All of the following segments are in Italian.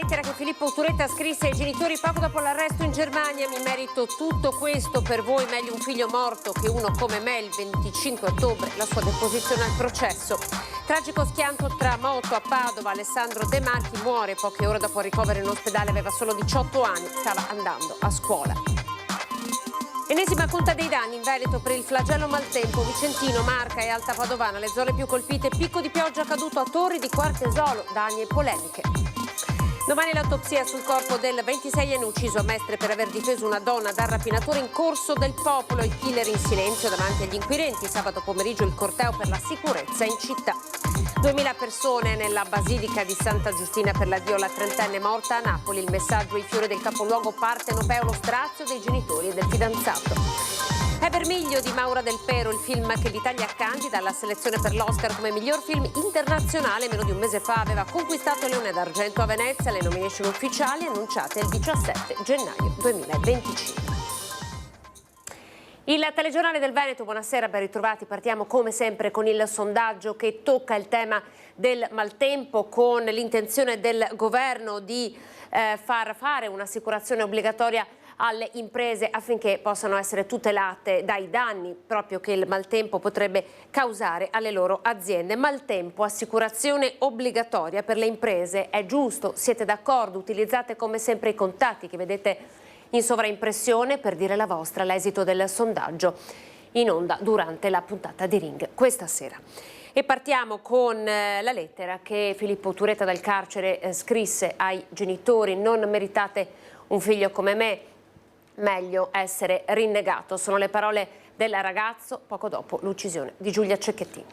lettera che Filippo Turetta scrisse ai genitori poco dopo l'arresto in Germania. Mi merito tutto questo per voi, meglio un figlio morto che uno come me. Il 25 ottobre la sua deposizione al processo. Tragico schianto tra moto a Padova. Alessandro De Marchi muore poche ore dopo il ricovero in ospedale, aveva solo 18 anni, stava andando a scuola. Ennesima conta dei danni in Veneto per il flagello maltempo. Vicentino, Marca e Alta Padovana, le zone più colpite. Picco di pioggia caduto a Torri di Quartesolo, danni e polemiche. Domani l'autopsia sul corpo del 26enne ucciso a Mestre per aver difeso una donna dal rapinatore in Corso del Popolo. Il killer in silenzio davanti agli inquirenti. Sabato pomeriggio il corteo per la sicurezza in città. 2000 persone nella Basilica di Santa Giustina per l'addio alla trentenne morta a Napoli. Il messaggio ai fiori del capoluogo partenopeo, lo strazio dei genitori e del fidanzato. È Vermiglio di Maura Del Pero, il film che l'Italia candida alla selezione per l'Oscar come miglior film internazionale. Meno di un mese fa aveva conquistato il Leone d'Argento a Venezia. Le nomination ufficiali annunciate il 17 gennaio 2025. Il telegiornale del Veneto, buonasera, ben ritrovati. Partiamo come sempre con il sondaggio che tocca il tema del maltempo, con l'intenzione del governo di far fare un'assicurazione obbligatoria alle imprese affinché possano essere tutelate dai danni proprio che il maltempo potrebbe causare alle loro aziende. Maltempo, assicurazione obbligatoria per le imprese, è giusto? Siete d'accordo? Utilizzate come sempre i contatti che vedete in sovraimpressione per dire la vostra all'esito del sondaggio in onda durante la puntata di Ring questa sera. E partiamo con la lettera che Filippo Turetta dal carcere scrisse ai genitori: non meritate un figlio come me, meglio essere rinnegato. Sono le parole del ragazzo poco dopo l'uccisione di Giulia Cecchettin.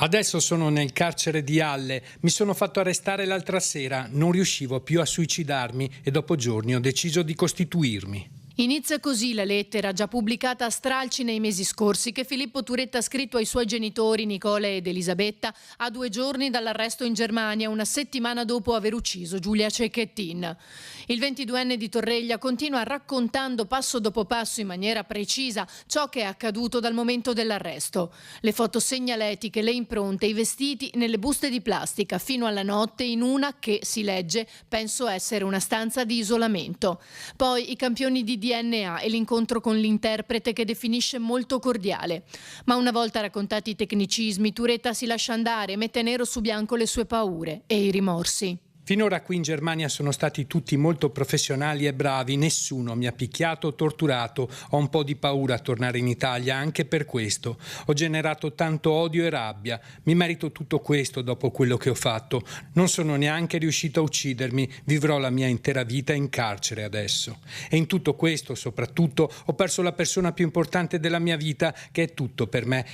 Adesso sono nel carcere di Halle, mi sono fatto arrestare l'altra sera, non riuscivo più a suicidarmi e dopo giorni ho deciso di costituirmi. Inizia così la lettera, già pubblicata a stralci nei mesi scorsi, che Filippo Turetta ha scritto ai suoi genitori Nicola ed Elisabetta a 2 giorni dall'arresto in Germania, una settimana dopo aver ucciso Giulia Cecchettin. Il 22enne di Torreglia continua raccontando passo dopo passo in maniera precisa ciò che è accaduto dal momento dell'arresto. Le foto segnaletiche, le impronte, i vestiti nelle buste di plastica fino alla notte in una che, si legge, penso essere una stanza di isolamento. Poi i campioni di DNA e l'incontro con l'interprete che definisce molto cordiale. Ma una volta raccontati i tecnicismi, Turetta si lascia andare, mette nero su bianco le sue paure e i rimorsi. Finora qui in Germania sono stati tutti molto professionali e bravi, nessuno mi ha picchiato o torturato, ho un po' di paura a tornare in Italia anche per questo. Ho generato tanto odio e rabbia, mi merito tutto questo dopo quello che ho fatto. Non sono neanche riuscito a uccidermi, vivrò la mia intera vita in carcere adesso. E in tutto questo, soprattutto, ho perso la persona più importante della mia vita, che è tutto per me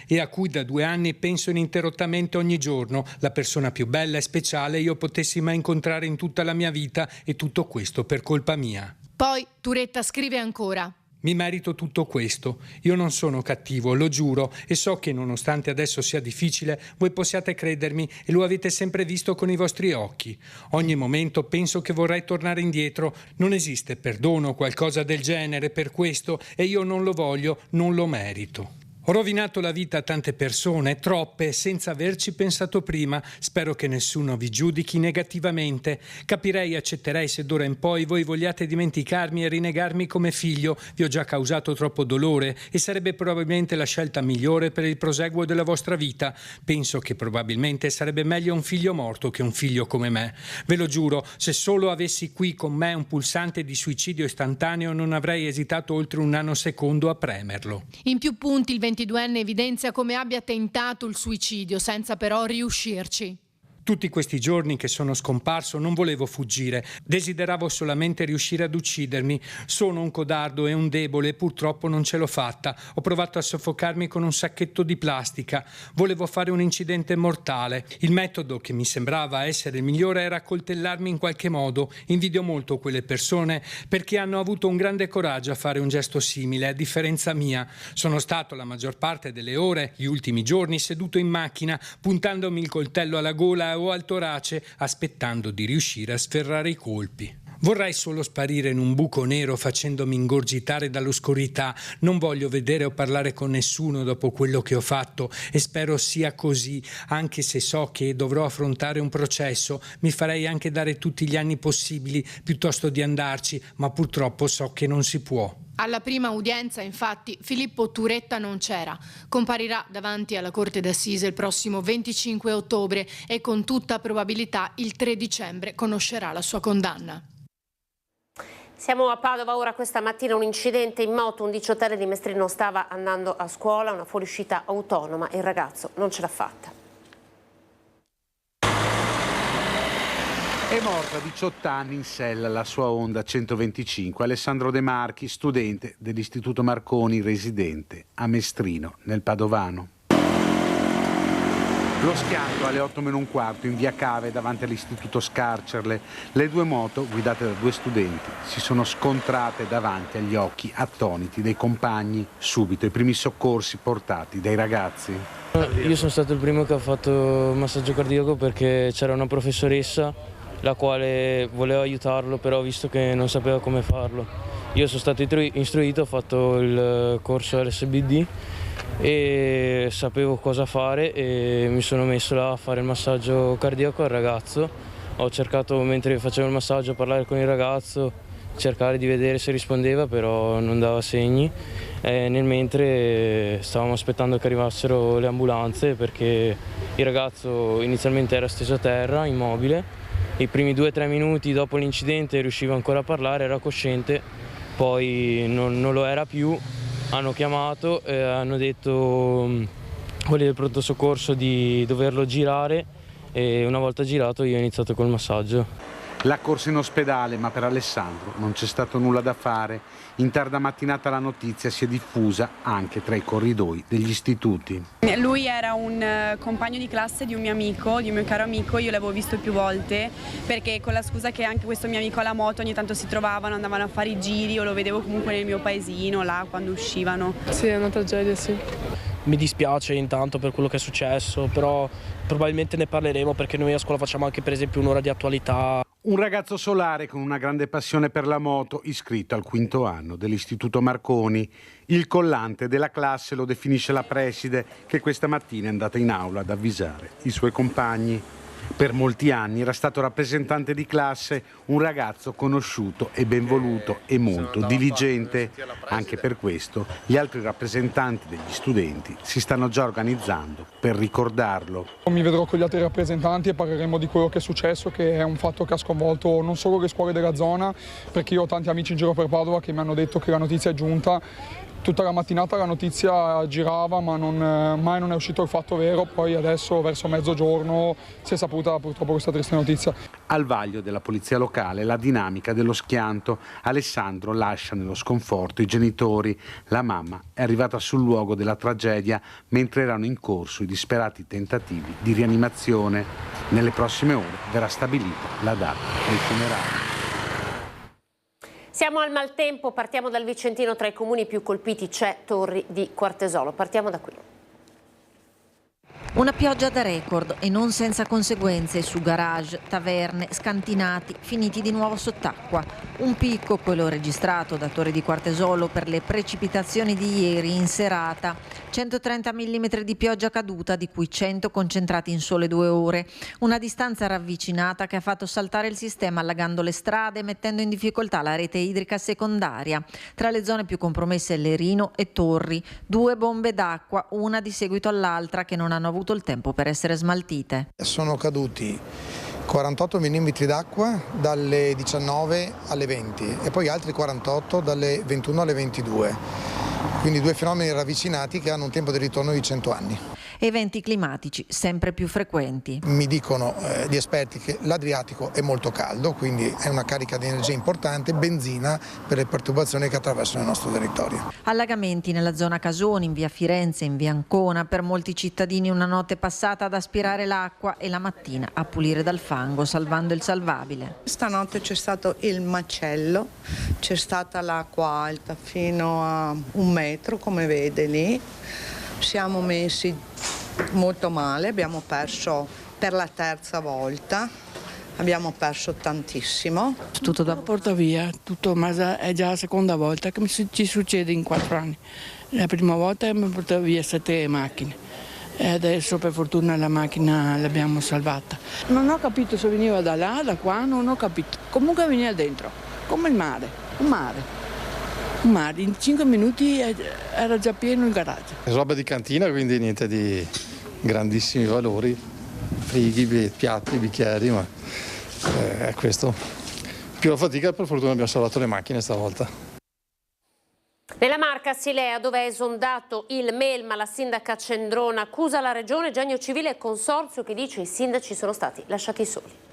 e a cui da 2 anni penso ininterrottamente ogni giorno, la persona più bella e speciale io potessi mai incontrare in tutta la mia vita, e tutto questo per colpa mia. Poi Turetta scrive ancora: mi merito tutto questo, io non sono cattivo, lo giuro, e so che nonostante adesso sia difficile, voi possiate credermi e lo avete sempre visto con i vostri occhi. Ogni momento penso che vorrei tornare indietro, non esiste perdono o qualcosa del genere per questo, e io non lo voglio, non lo merito. Ho rovinato la vita a tante persone, troppe, senza averci pensato prima. Spero che nessuno vi giudichi negativamente. Capirei e accetterei se d'ora in poi voi vogliate dimenticarmi e rinnegarmi come figlio. Vi ho già causato troppo dolore e sarebbe probabilmente la scelta migliore per il proseguo della vostra vita. Penso che probabilmente sarebbe meglio un figlio morto che un figlio come me. Ve lo giuro, se solo avessi qui con me un pulsante di suicidio istantaneo non avrei esitato oltre un nanosecondo a premerlo. In più punti il 22enne evidenzia come abbia tentato il suicidio senza però riuscirci. Tutti questi giorni che sono scomparso non volevo fuggire, desideravo solamente riuscire ad uccidermi. Sono un codardo e un debole e purtroppo non ce l'ho fatta. Ho provato a soffocarmi con un sacchetto di plastica. Volevo fare un incidente mortale. Il metodo che mi sembrava essere il migliore era accoltellarmi in qualche modo. Invidio molto quelle persone perché hanno avuto un grande coraggio a fare un gesto simile, a differenza mia. Sono stato la maggior parte delle ore, gli ultimi giorni, seduto in macchina, puntandomi il coltello alla gola o al torace, aspettando di riuscire a sferrare i colpi. Vorrei solo sparire in un buco nero facendomi ingurgitare dall'oscurità. Non voglio vedere o parlare con nessuno dopo quello che ho fatto e spero sia così, anche se so che dovrò affrontare un processo. Mi farei anche dare tutti gli anni possibili piuttosto di andarci, ma purtroppo so che non si può. Alla prima udienza, infatti, Filippo Turetta non c'era. Comparirà davanti alla Corte d'Assise il prossimo 25 ottobre e con tutta probabilità il 3 dicembre conoscerà la sua condanna. Siamo a Padova ora. Questa mattina un incidente in moto, un 18enne di Mestrino stava andando a scuola, una fuoriuscita autonoma e il ragazzo non ce l'ha fatta. È morta a 18 anni in sella alla sua Honda 125 Alessandro De Marchi, studente dell'Istituto Marconi, residente a Mestrino, nel Padovano. Lo schianto alle 8:15 in via Cave davanti all'Istituto Scarcerle. Le due moto, guidate da due studenti, si sono scontrate davanti agli occhi attoniti dei compagni. Subito i primi soccorsi portati dai ragazzi. Io sono stato il primo che ha fatto massaggio cardiaco perché c'era una professoressa la quale voleva aiutarlo, però visto che non sapeva come farlo. Io sono stato istruito, ho fatto il corso LSBD e sapevo cosa fare e mi sono messo là a fare il massaggio cardiaco al ragazzo. Ho cercato, mentre facevo il massaggio, a parlare con il ragazzo, cercare di vedere se rispondeva, però non dava segni. Nel mentre stavamo aspettando che arrivassero le ambulanze perché il ragazzo inizialmente era steso a terra, immobile. I primi 2-3 minuti dopo l'incidente riusciva ancora a parlare, era cosciente, poi non lo era più. Hanno chiamato e hanno detto quelli del pronto soccorso di doverlo girare e una volta girato io ho iniziato col massaggio. La corsa in ospedale, ma per Alessandro non c'è stato nulla da fare. In tarda mattinata la notizia si è diffusa anche tra i corridoi degli istituti. Lui era un compagno di classe di un mio caro amico, io l'avevo visto più volte perché con la scusa che anche questo mio amico ha la moto ogni tanto si trovavano, andavano a fare i giri o lo vedevo comunque nel mio paesino là quando uscivano. Sì, è una tragedia, sì. Mi dispiace intanto per quello che è successo, però probabilmente ne parleremo perché noi a scuola facciamo anche per esempio un'ora di attualità. Un ragazzo solare con una grande passione per la moto, iscritto al 5º anno dell'Istituto Marconi. Il collante della classe lo definisce la preside, che questa mattina è andata in aula ad avvisare i suoi compagni. Per molti anni era stato rappresentante di classe, un ragazzo conosciuto e ben voluto e molto diligente. Anche per questo gli altri rappresentanti degli studenti si stanno già organizzando per ricordarlo. Mi vedrò con gli altri rappresentanti e parleremo di quello che è successo, che è un fatto che ha sconvolto non solo le scuole della zona, perché io ho tanti amici in giro per Padova che mi hanno detto che la notizia è giunta. Tutta la mattinata la notizia girava, ma mai non è uscito il fatto vero. Poi adesso, verso mezzogiorno, si è saputa purtroppo questa triste notizia. Al vaglio della polizia locale la dinamica dello schianto. Alessandro lascia nello sconforto i genitori. La mamma è arrivata sul luogo della tragedia mentre erano in corso i disperati tentativi di rianimazione. Nelle prossime ore verrà stabilita la data del funerale. Siamo al maltempo, partiamo dal Vicentino. Tra i comuni più colpiti c'è Torri di Quartesolo. Partiamo da qui. Una pioggia da record e non senza conseguenze su garage, taverne, scantinati, finiti di nuovo sott'acqua. Un picco, quello registrato da Torri di Quartesolo per le precipitazioni di ieri in serata. 130 mm di pioggia caduta, di cui 100 concentrati in sole 2 ore. Una distanza ravvicinata che ha fatto saltare il sistema allagando le strade e mettendo in difficoltà la rete idrica secondaria. Tra le zone più compromesse Lerino e Torri, 2 bombe d'acqua, una di seguito all'altra, che non hanno avuto il tempo per essere smaltite. Sono caduti 48 mm d'acqua dalle 19 alle 20 e poi altri 48 dalle 21 alle 22. Quindi 2 fenomeni ravvicinati che hanno un tempo di ritorno di 100 anni. Eventi climatici sempre più frequenti. Mi dicono gli esperti che l'Adriatico è molto caldo, quindi è una carica di energia importante, benzina per le perturbazioni che attraversano il nostro territorio. Allagamenti nella zona Casoni, in via Firenze, in via Ancona. Per molti cittadini una notte passata ad aspirare l'acqua e la mattina a pulire dal fango, salvando il salvabile. Stanotte c'è stato il macello, c'è stata l'acqua alta fino a 1 metro, come vede lì. Siamo messi molto male, abbiamo perso per la 3ª volta abbiamo perso tantissimo. Tutto da porta via, tutto, ma è già la seconda volta che ci succede in 4 anni. La prima volta mi portava via 7 macchine e adesso per fortuna la macchina l'abbiamo salvata. Non ho capito se veniva da là, da qua, non ho capito. Comunque veniva dentro, come il mare, un mare. In 5 minuti era già pieno il garage. È roba di cantina, quindi niente di grandissimi valori, frighi, piatti, bicchieri, ma è questo. Più la fatica, per fortuna abbiamo salvato le macchine stavolta. Nella Marca, a Silea, dove è esondato il melma, la sindaca Cendrona accusa la regione, Genio Civile e Consorzio che dice i sindaci sono stati lasciati soli.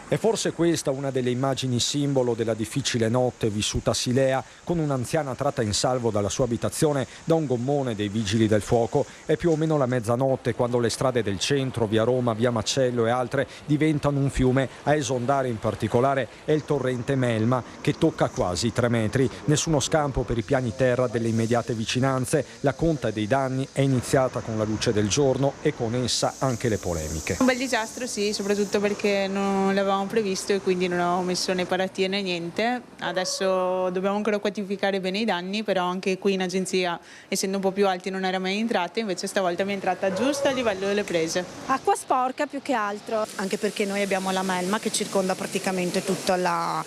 È forse questa una delle immagini simbolo della difficile notte vissuta a Silea, con un'anziana tratta in salvo dalla sua abitazione da un gommone dei vigili del fuoco. È più o meno la mezzanotte quando le strade del centro, via Roma, via Macello e altre diventano un fiume. A esondare in particolare è il torrente Melma, che tocca quasi 3 metri. Nessuno scampo per i piani terra delle immediate vicinanze. La conta dei danni è iniziata con la luce del giorno e con essa anche le polemiche. Un bel disastro, sì, soprattutto perché non l'avevamo previsto e quindi non ho messo né paratie né niente. Adesso dobbiamo ancora quantificare bene i danni, però anche qui in agenzia, essendo un po' più alti, non era mai entrata, invece stavolta mi è entrata giusto a livello delle prese. Acqua sporca più che altro. Anche perché noi abbiamo la melma che circonda praticamente tutta la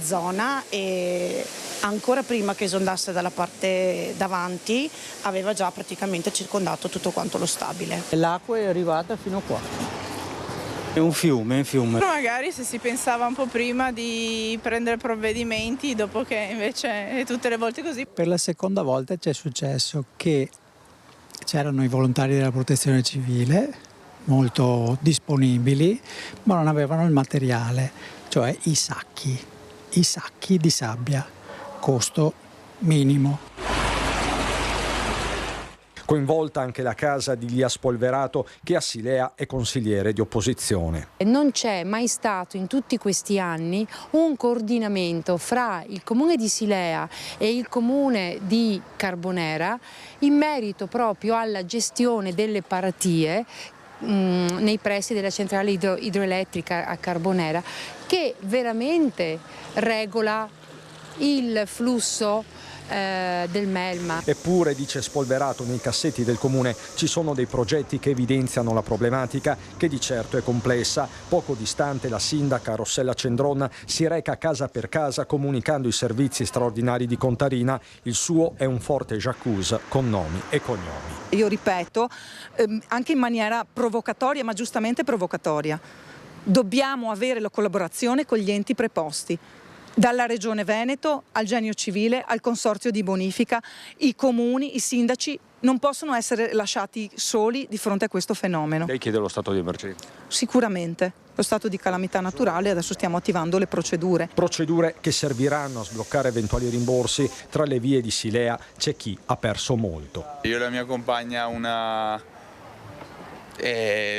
zona e ancora prima che esondasse dalla parte davanti aveva già praticamente circondato tutto quanto lo stabile. L'acqua è arrivata fino qua. È un fiume. Magari se si pensava un po' prima di prendere provvedimenti, dopo che invece è tutte le volte così. Per la seconda volta c'è successo che c'erano i volontari della protezione civile, molto disponibili, ma non avevano il materiale, cioè i sacchi di sabbia, costo minimo. Coinvolta anche la casa di Lia Spolverato, che a Silea è consigliere di opposizione. Non c'è mai stato in tutti questi anni un coordinamento fra il comune di Silea e il comune di Carbonera in merito proprio alla gestione delle paratie nei pressi della centrale idroelettrica a Carbonera, che veramente regola il flusso del melma. Eppure, dice Spolverato, nei cassetti del comune ci sono dei progetti che evidenziano la problematica, che di certo è complessa. Poco distante la sindaca Rossella Cendrona si reca casa per casa comunicando i servizi straordinari di Contarina. Il suo è un forte jacuzzi con nomi e cognomi. Io ripeto, anche in maniera provocatoria, ma giustamente provocatoria, dobbiamo avere la collaborazione con gli enti preposti. Dalla Regione Veneto al Genio Civile, al Consorzio di Bonifica, i comuni, i sindaci non possono essere lasciati soli di fronte a questo fenomeno. Lei chiede lo stato di emergenza? Sicuramente, lo stato di calamità naturale, adesso stiamo attivando le procedure. Procedure che serviranno a sbloccare eventuali rimborsi. Tra le vie di Silea c'è chi ha perso molto. Io e la mia compagna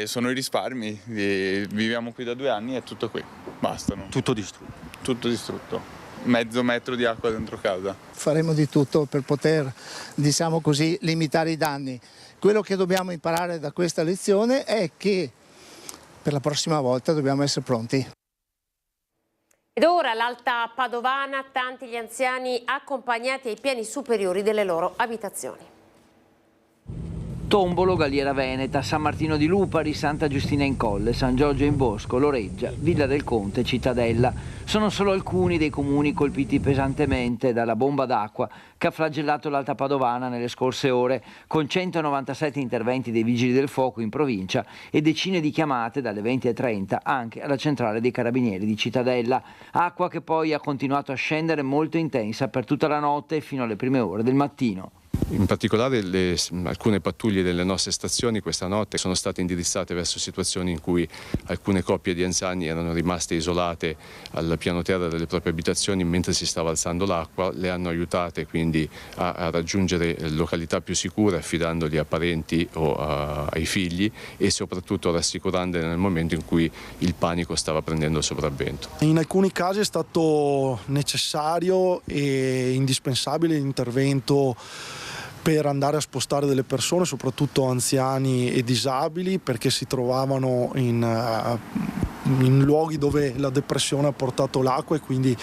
sono i risparmi, viviamo qui da 2 anni e tutto qui, bastano. Tutto distrutto? Tutto distrutto, mezzo metro di acqua dentro casa. Faremo di tutto per poter, diciamo così, limitare i danni. Quello che dobbiamo imparare da questa lezione è che per la prossima volta dobbiamo essere pronti. Ed ora l'Alta Padovana, tanti gli anziani accompagnati ai piani superiori delle loro abitazioni. Tombolo, Galliera Veneta, San Martino di Lupari, Santa Giustina in Colle, San Giorgio in Bosco, Loreggia, Villa del Conte, Cittadella. Sono solo alcuni dei comuni colpiti pesantemente dalla bomba d'acqua che ha flagellato l'Alta Padovana nelle scorse ore, con 197 interventi dei Vigili del Fuoco in provincia e decine di chiamate dalle 20:30 anche alla centrale dei Carabinieri di Cittadella. Acqua che poi ha continuato a scendere molto intensa per tutta la notte fino alle prime ore del mattino. In particolare alcune pattuglie delle nostre stazioni questa notte sono state indirizzate verso situazioni in cui alcune coppie di anziani erano rimaste isolate al piano terra delle proprie abitazioni mentre si stava alzando l'acqua, le hanno aiutate quindi a raggiungere località più sicure affidandoli a parenti o ai figli e soprattutto rassicurandole nel momento in cui il panico stava prendendo il sopravvento. In alcuni casi è stato necessario e indispensabile l'intervento per andare a spostare delle persone, soprattutto anziani e disabili, perché si trovavano in luoghi dove la depressione ha portato l'acqua e quindi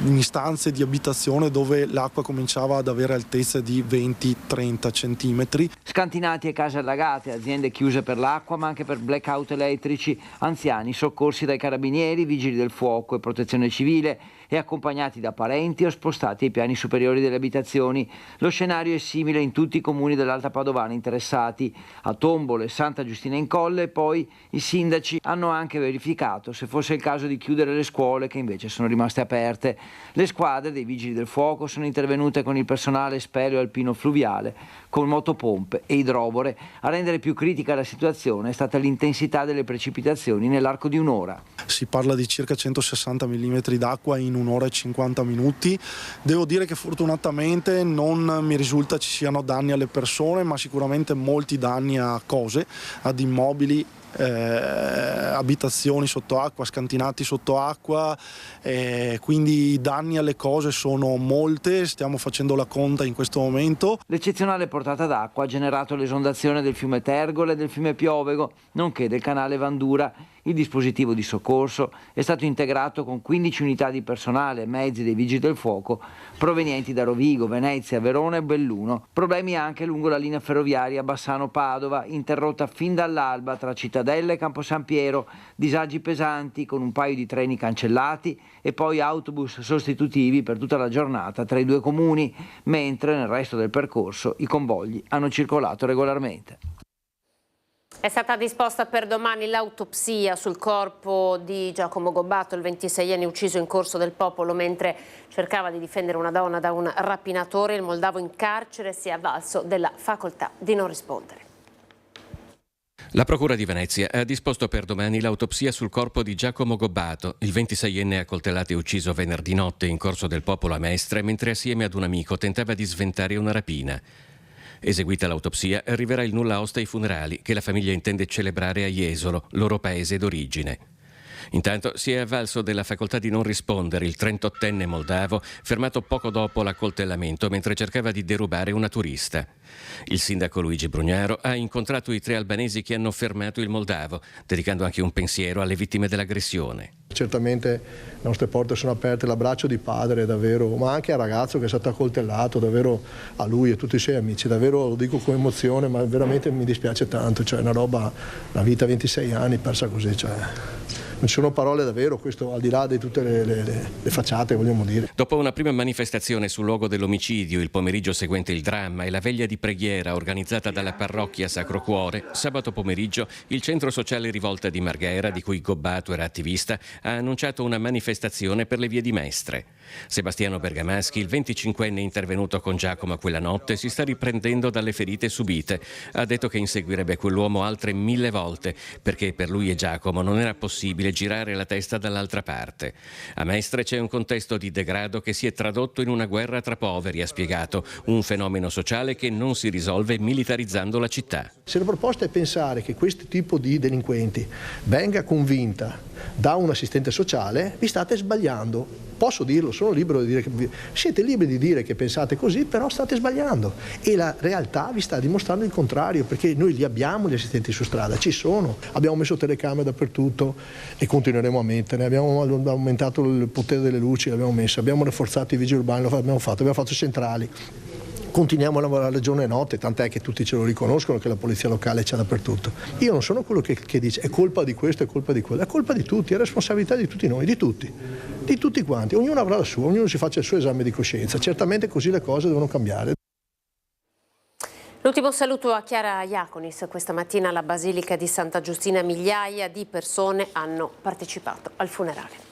in stanze di abitazione dove l'acqua cominciava ad avere altezze di 20-30 centimetri. Scantinati e case allagate, aziende chiuse per l'acqua ma anche per blackout elettrici, anziani soccorsi dai carabinieri, vigili del fuoco e protezione civile e accompagnati da parenti o spostati ai piani superiori delle abitazioni. Lo scenario è simile in tutti i comuni dell'Alta Padovana interessati. A Tombolo e Santa Giustina in Colle poi i sindaci hanno anche verificato se fosse il caso di chiudere le scuole che invece sono rimaste aperte. Le squadre dei vigili del fuoco sono intervenute con il personale speleo e alpino fluviale, con motopompe e idrovore. A rendere più critica la situazione è stata l'intensità delle precipitazioni nell'arco di un'ora. Si parla di circa 160 mm d'acqua in un'ora e 50 minuti. Devo dire che fortunatamente non mi risulta ci siano danni alle persone, ma sicuramente molti danni a cose, ad immobili, abitazioni sotto acqua, scantinati sotto acqua, quindi i danni alle cose sono molte, stiamo facendo la conta in questo momento. L'eccezionale portata d'acqua ha generato l'esondazione del fiume Tergole e del fiume Piovego, nonché del canale Vandura. Il dispositivo di soccorso è stato integrato con 15 unità di personale e mezzi dei vigili del fuoco provenienti da Rovigo, Venezia, Verona e Belluno. Problemi anche lungo la linea ferroviaria Bassano-Padova, interrotta fin dall'alba tra Cittadella e Campo San Piero, disagi pesanti con un paio di treni cancellati e poi autobus sostitutivi per tutta la giornata tra i due comuni, mentre nel resto del percorso i convogli hanno circolato regolarmente. È stata disposta per domani l'autopsia sul corpo di Giacomo Gobbato, il 26enne ucciso in Corso del Popolo mentre cercava di difendere una donna da un rapinatore. Il moldavo in carcere si è avvalso della facoltà di non rispondere. La Procura di Venezia ha disposto per domani l'autopsia sul corpo di Giacomo Gobbato, il 26enne accoltellato e ucciso venerdì notte in Corso del Popolo a Mestre mentre assieme ad un amico tentava di sventare una rapina. Eseguita l'autopsia, arriverà il nulla osta ai funerali che la famiglia intende celebrare a Jesolo, loro paese d'origine. Intanto si è avvalso della facoltà di non rispondere il 38enne moldavo, fermato poco dopo l'accoltellamento mentre cercava di derubare una turista. Il sindaco Luigi Brugnaro ha incontrato i 3 albanesi che hanno fermato il moldavo, dedicando anche un pensiero alle vittime dell'aggressione. Certamente le nostre porte sono aperte, l'abbraccio di padre davvero, ma anche al ragazzo che è stato accoltellato, davvero a lui e a tutti i suoi amici, davvero lo dico con emozione, ma veramente mi dispiace tanto, cioè una vita a 26 anni persa così, cioè non ci sono parole davvero, questo al di là di tutte le facciate, vogliamo dire. Dopo una prima manifestazione sul luogo dell'omicidio, il pomeriggio seguente il dramma e la veglia di preghiera organizzata dalla parrocchia Sacro Cuore, sabato pomeriggio il centro sociale Rivolta di Marghera, di cui Gobbato era attivista, ha annunciato una manifestazione per le vie di Mestre. Sebastiano Bergamaschi, il 25enne intervenuto con Giacomo quella notte, si sta riprendendo dalle ferite subite. Ha detto che inseguirebbe quell'uomo altre 1000 volte perché per lui e Giacomo non era possibile girare la testa dall'altra parte. A Mestre c'è un contesto di degrado che si è tradotto in una guerra tra poveri, ha spiegato, un fenomeno sociale che non si risolve militarizzando la città. Se la proposta è pensare che questo tipo di delinquenti venga convinta da un assistente sociale, vi state sbagliando. Posso dirlo, sono libero di dire siete liberi di dire che pensate così, però state sbagliando e la realtà vi sta dimostrando il contrario, perché noi li abbiamo gli assistenti su strada, ci sono, abbiamo messo telecamere dappertutto e continueremo a mettere, abbiamo aumentato il potere delle luci, l'abbiamo messo, abbiamo rafforzato i vigili urbani, abbiamo fatto centrali. Continuiamo a lavorare giorno e notte, tant'è che tutti ce lo riconoscono che la polizia locale c'è dappertutto. Io non sono quello che dice è colpa di questo, è colpa di quello, è colpa di tutti, è responsabilità di tutti noi, di tutti quanti. Ognuno avrà la sua, ognuno si faccia il suo esame di coscienza. Certamente così le cose devono cambiare. L'ultimo saluto a Chiara Iaconis. Questa mattina alla Basilica di Santa Giustina migliaia di persone hanno partecipato al funerale.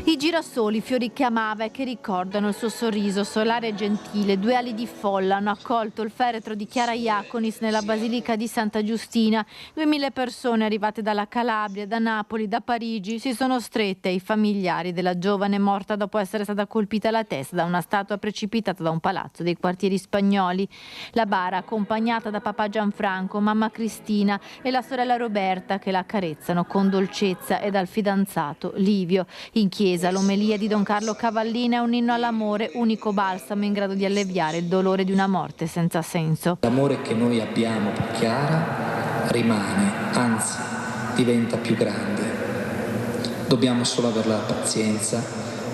I girasoli, fiori che amava e che ricordano il suo sorriso solare e gentile. 2 ali di folla hanno accolto il feretro di Chiara Iaconis nella Basilica di Santa Giustina. 2000 persone arrivate dalla Calabria, da Napoli, da Parigi si sono strette ai familiari della giovane morta dopo essere stata colpita alla testa da una statua precipitata da un palazzo dei quartieri spagnoli. La bara accompagnata da papà Gianfranco, mamma Cristina e la sorella Roberta che la accarezzano con dolcezza, e dal fidanzato Livio. In chiesa l'omelia di Don Carlo Cavallina è un inno all'amore, unico balsamo in grado di alleviare il dolore di una morte senza senso. L'amore che noi abbiamo per Chiara rimane, anzi diventa più grande. Dobbiamo solo avere la pazienza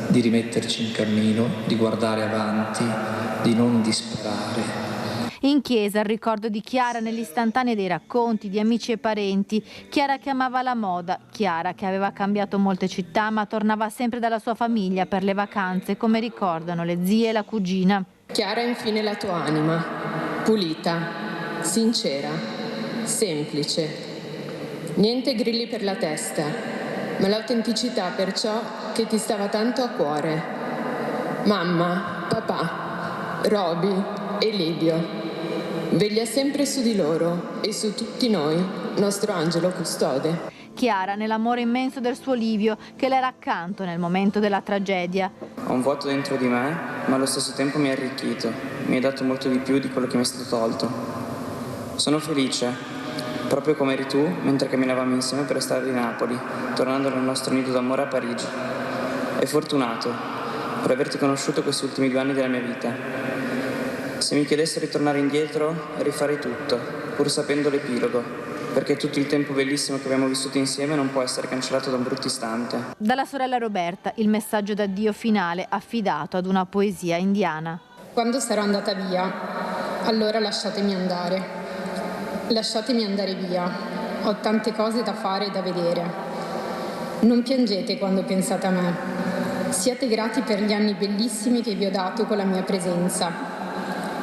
di rimetterci in cammino, di guardare avanti, di non disperare. In chiesa il ricordo di Chiara negli istantanei dei racconti di amici e parenti. Chiara che amava la moda, Chiara che aveva cambiato molte città ma tornava sempre dalla sua famiglia per le vacanze, come ricordano le zie e la cugina. Chiara è infine la tua anima, pulita, sincera, semplice. Niente grilli per la testa, ma l'autenticità per ciò che ti stava tanto a cuore. Mamma, papà, Roby e Livio. Veglia sempre su di loro e su tutti noi, nostro angelo custode. Chiara nell'amore immenso del suo Livio, che le era accanto nel momento della tragedia. Ho un vuoto dentro di me, ma allo stesso tempo mi ha arricchito. Mi ha dato molto di più di quello che mi è stato tolto. Sono felice, proprio come eri tu, mentre camminavamo insieme per le strade di Napoli, tornando nel nostro nido d'amore a Parigi. E fortunato per averti conosciuto questi ultimi 2 anni della mia vita. Se mi chiedessero di tornare indietro, rifarei tutto, pur sapendo l'epilogo, perché tutto il tempo bellissimo che abbiamo vissuto insieme non può essere cancellato da un brutto istante. Dalla sorella Roberta il messaggio d'addio finale affidato ad una poesia indiana. Quando sarò andata via, allora lasciatemi andare. Lasciatemi andare via. Ho tante cose da fare e da vedere. Non piangete quando pensate a me. Siate grati per gli anni bellissimi che vi ho dato con la mia presenza.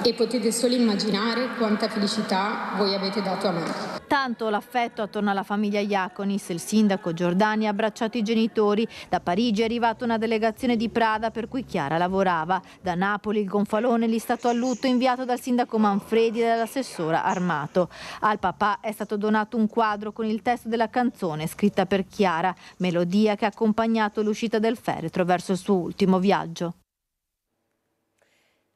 E potete solo immaginare quanta felicità voi avete dato a me. Tanto l'affetto attorno alla famiglia Iaconis, il sindaco Giordani ha abbracciato i genitori. Da Parigi è arrivata una delegazione di Prada per cui Chiara lavorava. Da Napoli il gonfalone lì stato a lutto inviato dal sindaco Manfredi e dall'assessora Armato. Al papà è stato donato un quadro con il testo della canzone scritta per Chiara, melodia che ha accompagnato l'uscita del feretro verso il suo ultimo viaggio.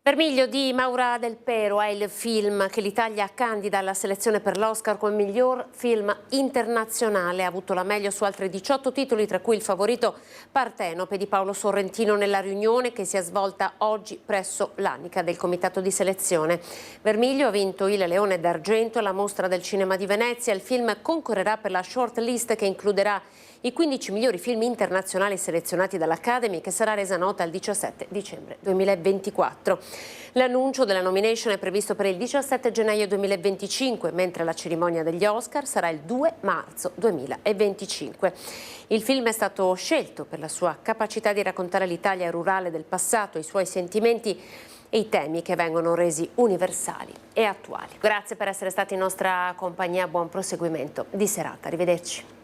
Vermiglio di Maura Del Pero è il film che l'Italia candida alla selezione per l'Oscar come miglior film internazionale. Ha avuto la meglio su altri 18 titoli, tra cui il favorito Partenope di Paolo Sorrentino, nella riunione che si è svolta oggi presso l'Anica del comitato di selezione. Vermiglio ha vinto il Leone d'Argento alla Mostra del Cinema di Venezia. Il film concorrerà per la short list che includerà i 15 migliori film internazionali selezionati dall'Academy, che sarà resa nota il 17 dicembre 2024. L'annuncio della nomination è previsto per il 17 gennaio 2025, mentre la cerimonia degli Oscar sarà il 2 marzo 2025. Il film è stato scelto per la sua capacità di raccontare l'Italia rurale del passato, i suoi sentimenti e i temi che vengono resi universali e attuali. Grazie per essere stati in nostra compagnia, buon proseguimento di serata, arrivederci.